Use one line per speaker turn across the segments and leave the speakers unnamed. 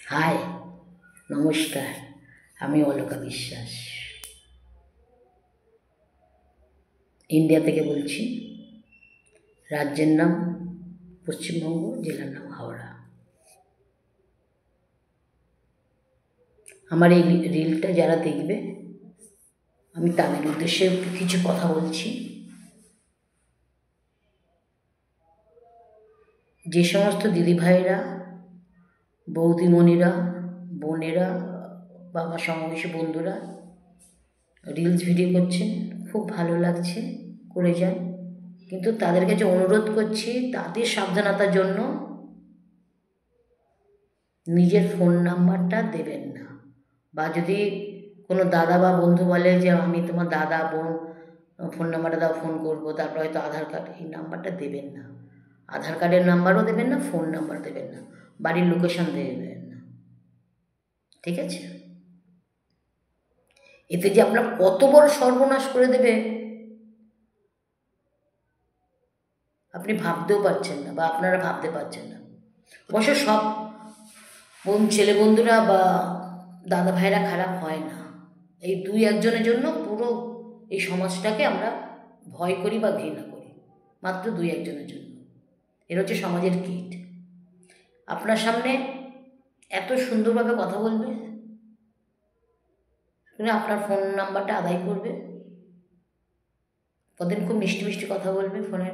High, নমস্কার। আমি অলকা বিশ্বাস, ইন্ডিয়া থেকে বলছি। রাজ্যের নাম পশ্চিমবঙ্গ, জেলার নাম হাওড়া। আমার এই রিলটা যারা দেখবে, আমি তাদের উদ্দেশ্যে কিছু কথা বলছি। যে সমস্ত দিদিভাইরা, বৌদিমণিরা, বোনেরা, বাবা সমবয়সী বন্ধুরা রিলস ভিডিও করছেন, খুব ভালো লাগছে, করে যান। কিন্তু তাদের কাছে অনুরোধ করছি, তাদের সাবধানতার জন্য নিজের ফোন নাম্বারটা দেবেন না। বা যদি কোনো দাদা বা বন্ধু বলে যে আমি তোমার দাদা বোন, ফোন নাম্বারটা দাও, ফোন করবো, তারপর হয়তো আধার কার্ড, এই নাম্বারটা দেবেন না। আধার কার্ডের নাম্বারও দেবেন না, ফোন নাম্বার দেবেন না, বাড়ির লোকেশন দেবেন না, ঠিক আছে? এতে যে আপনার কত বড় সর্বনাশ করে দেবে আপনি ভাবতেও পারছেন না, বা আপনারা ভাবতে পারছেন না। অবশ্য সব ছেলে বন্ধুরা বা দাদা ভাইরা খারাপ হয় না। এই দুই একজনের জন্য পুরো এই সমাজটাকে আমরা ভয় করি বা ঘৃণা করি, মাত্র দুই একজনের জন্য। এরা হচ্ছে সমাজের কীট। আপনার সামনে এত সুন্দরভাবে কথা বলবে, আপনার ফোন নাম্বারটা আদায় করবে, প্রতিদিন খুব মিষ্টি মিষ্টি কথা বলবে ফোনে,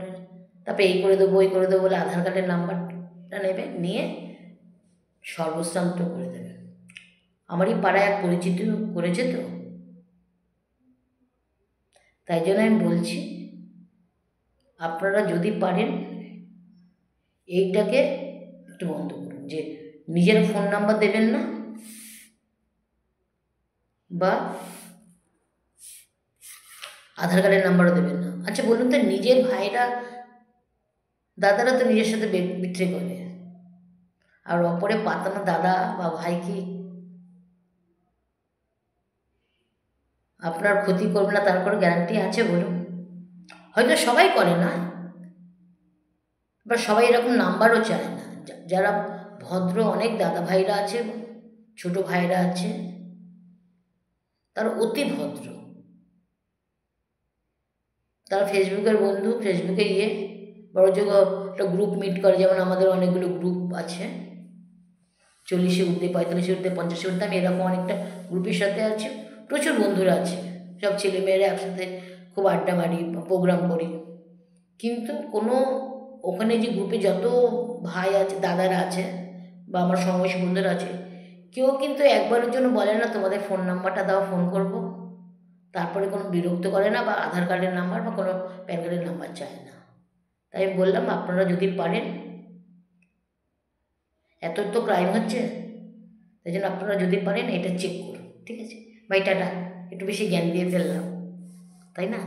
তারপরে এই করে দেবো ওই করে দেবো বলে আধার কার্ডের নাম্বারটা নেবে, নিয়ে সর্বস্বান্ত করে দেবে। আমারই পাড়ায় এক পরিচিত করেছে তো, তাই জন্য আমি বলছি, আপনারা যদি পারেন এইটাকে একটু বন্ধ করুন, যে নিজের ফোন নাম্বার দেবেন না বা আধার কার্ডের নাম্বারও দেবেন না। আচ্ছা বলুন তো, নিজের ভাইরা দাদারা তো নিজের সাথে বিট্রে করে, আর অপরে পাতানো দাদা বা ভাই কি আপনার ক্ষতি করবে না তার কোনো গ্যারান্টি আছে বলুন? হয়তো সবাই করে না, বা সবাই এরকম নাম্বারও চায় না। যারা ভদ্র অনেক দাদা ভাইরা আছে, ছোট ভাইরা আছে, তারা অতি ভদ্র, তারা ফেসবুকের বন্ধু, ফেসবুকে গিয়ে বড় যোগ একটা গ্রুপ মিট করে, যেমন আমাদের অনেকগুলো গ্রুপ আছে, 40-এ ঊর্ধ্বে, 45-এ ঊর্ধ্বে, 50-এ ঊর্ধ্বে। আমি এরকম অনেকটা গ্রুপের সাথে আছি, প্রচুর বন্ধুরা আছে, সব ছেলেমেয়েরা একসাথে খুব আড্ডা মারি, প্রোগ্রাম করি। কিন্তু কোনো ওখানে যে গ্রুপে যত ভাই আছে, দাদারা আছে, বা আমার সমবয়সী বন্ধুরা আছে, কেউ কিন্তু একবারের জন্য বলে না তোমাদের ফোন নাম্বারটা দাও, ফোন করব। তারপরে কোনো বিরক্ত করে না, বা আধার কার্ডের নাম্বার বা কোনো প্যান কার্ডের নাম্বার চায় না। তাই আমি বললাম, আপনারা যদি পারেন, এত তো ক্রাইম হচ্ছে, তাই জন্য আপনারা যদি পারেন এটা চেক করুন, ঠিক আছে? ভাই টাটা, একটু বেশি জ্ঞান দিয়ে ফেললাম, তাই না?